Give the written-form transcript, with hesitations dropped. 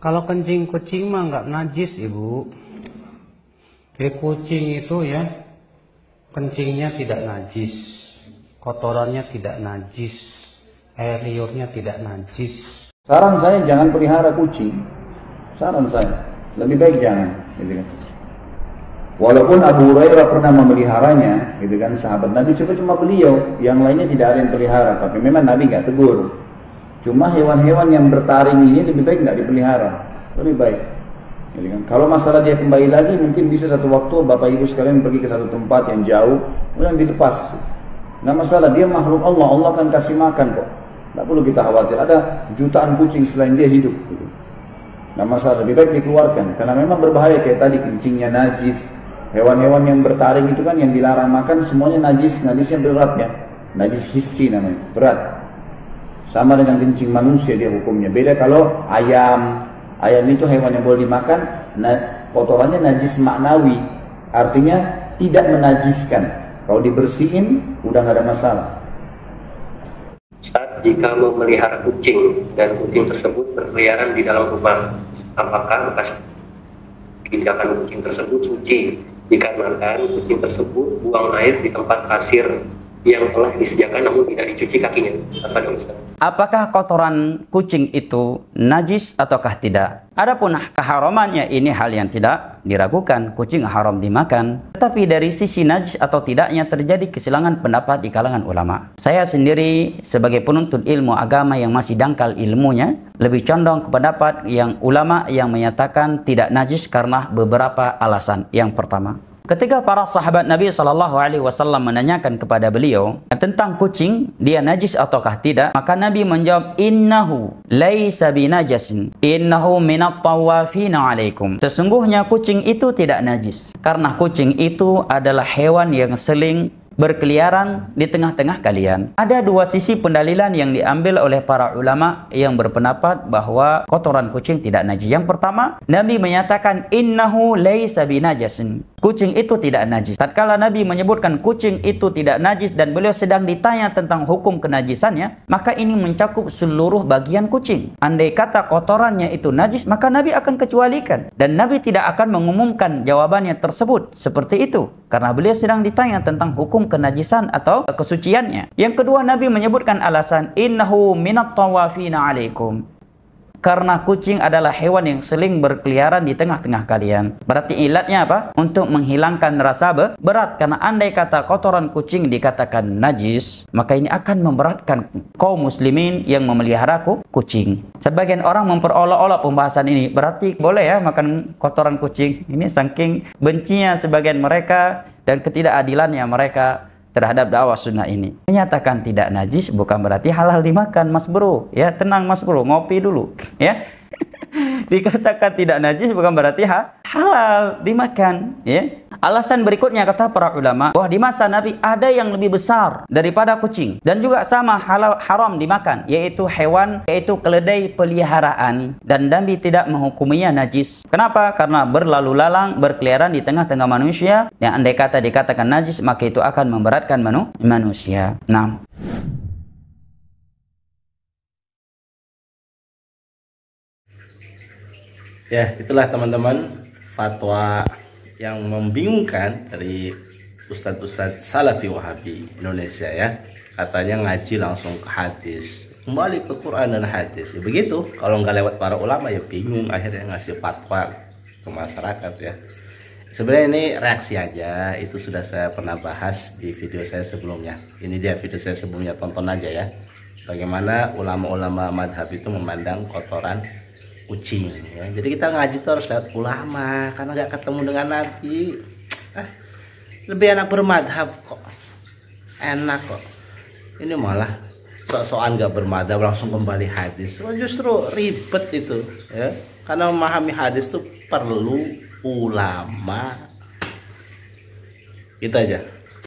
Kalau kencing kucing mah nggak najis, Ibu. Jadi kucing itu ya, kencingnya tidak najis, kotorannya tidak najis, air liurnya tidak najis. Saran saya jangan pelihara kucing. Saran saya, lebih baik jangan, gitu kan. Walaupun Abu Hurairah pernah memeliharanya, gitu kan, sahabat Nabi, cuma beliau, yang lainnya tidak ada yang pelihara, tapi memang Nabi nggak tegur. Cuma hewan-hewan yang bertaring ini lebih baik nggak dipelihara, lebih baik. Gitu kan. Kalau masalah dia kembali lagi, mungkin bisa satu waktu Bapak Ibu sekalian pergi ke satu tempat yang jauh, kemudian dilepas. Nggak masalah, dia makhluk Allah, Allah akan kasih makan kok. Nggak perlu kita khawatir, ada jutaan kucing selain dia hidup. Gitu. Nggak masalah, lebih baik dikeluarkan, karena memang berbahaya kayak tadi, kencingnya najis. Hewan-hewan yang bertaring itu kan yang dilarang makan semuanya najis, najisnya berat ya, najis hissi namanya, berat. Sama dengan kencing manusia dia hukumnya. Beda kalau ayam. Ayam itu hewan yang boleh dimakan, kotorannya najis maknawi. Artinya tidak menajiskan. Kalau dibersihin udah nggak ada masalah. Saat jika memelihara kucing dan kucing tersebut berkeliaran di dalam rumah, apakah bekas pijakan kucing tersebut suci? Dikarenakan kucing tersebut buang air di tempat pasir yang telah disediakan namun tidak dicuci kakinya. Apakah kotoran kucing itu najis ataukah tidak? Adapun keharamannya ini hal yang tidak diragukan, kucing haram dimakan. Tetapi dari sisi najis atau tidaknya terjadi kesilangan pendapat di kalangan ulama. Saya sendiri sebagai penuntut ilmu agama yang masih dangkal ilmunya, lebih condong ke pendapat yang ulama yang menyatakan tidak najis karena beberapa alasan. Yang pertama, ketika para sahabat Nabi SAW menanyakan kepada beliau tentang kucing, dia najis ataukah tidak, maka Nabi menjawab, innahu laisa binajasin, innahu minat tawafina alaikum. Sesungguhnya kucing itu tidak najis, karena kucing itu adalah hewan yang seling berkeliaran di tengah-tengah kalian. Ada dua sisi pendalilan yang diambil oleh para ulama yang berpendapat bahwa kotoran kucing tidak najis. Yang pertama, Nabi menyatakan innahu laisa binajasin. Kucing itu tidak najis. Tatkala Nabi menyebutkan kucing itu tidak najis dan beliau sedang ditanya tentang hukum kenajisannya, maka ini mencakup seluruh bagian kucing. Andai kata kotorannya itu najis, maka Nabi akan kecualikan dan Nabi tidak akan mengumumkan jawabannya tersebut seperti itu, karena beliau sedang ditanya tentang hukum kenajisan atau kesuciannya. Yang kedua, Nabi menyebutkan alasan innahu minat tawafina alaikum, karena kucing adalah hewan yang seling berkeliaran di tengah-tengah kalian. Berarti ilatnya apa? Untuk menghilangkan rasa berat. Karena andai kata kotoran kucing dikatakan najis, maka ini akan memberatkan kaum muslimin yang memelihara kucing. Sebagian orang memperolok-olok pembahasan ini. Berarti boleh ya makan kotoran kucing. Ini saking bencinya sebagian mereka dan ketidakadilannya mereka terhadap dakwah sunnah ini. Menyatakan tidak najis bukan berarti halal dimakan, Mas Bro. Ya, tenang Mas Bro, ngopi dulu. Ya. Dikatakan tidak najis bukan berarti halal dimakan, ya. Alasan berikutnya kata para ulama bahwa di masa Nabi ada yang lebih besar daripada kucing dan juga sama halal haram dimakan, yaitu hewan, yaitu keledai peliharaan, dan Nabi tidak menghukuminya najis. Kenapa? Karena berlalu lalang berkeliaran di tengah-tengah manusia yang andai kata dikatakan najis maka itu akan memberatkan manusia. Nah, ya, itulah teman-teman fatwa yang membingungkan dari ustadz-ustadz Salafi Wahabi Indonesia ya. Katanya ngaji langsung ke hadis, kembali ke Quran dan hadis. Ya begitu, kalau nggak lewat para ulama ya bingung akhirnya ngasih fatwa ke masyarakat ya. Sebenarnya ini reaksi aja, itu sudah saya pernah bahas di video saya sebelumnya. Ini dia video saya sebelumnya, tonton aja ya. Bagaimana ulama-ulama madhab itu memandang kotoran kucing ya. Jadi kita ngaji tuh harus lihat ulama, karena nggak ketemu dengan Nabi. Lebih enak bermadhab kok, enak kok. Ini malah sok-sokan nggak bermadhab langsung kembali hadis. Justru ribet itu ya, karena memahami hadis tuh perlu ulama. Gitu aja.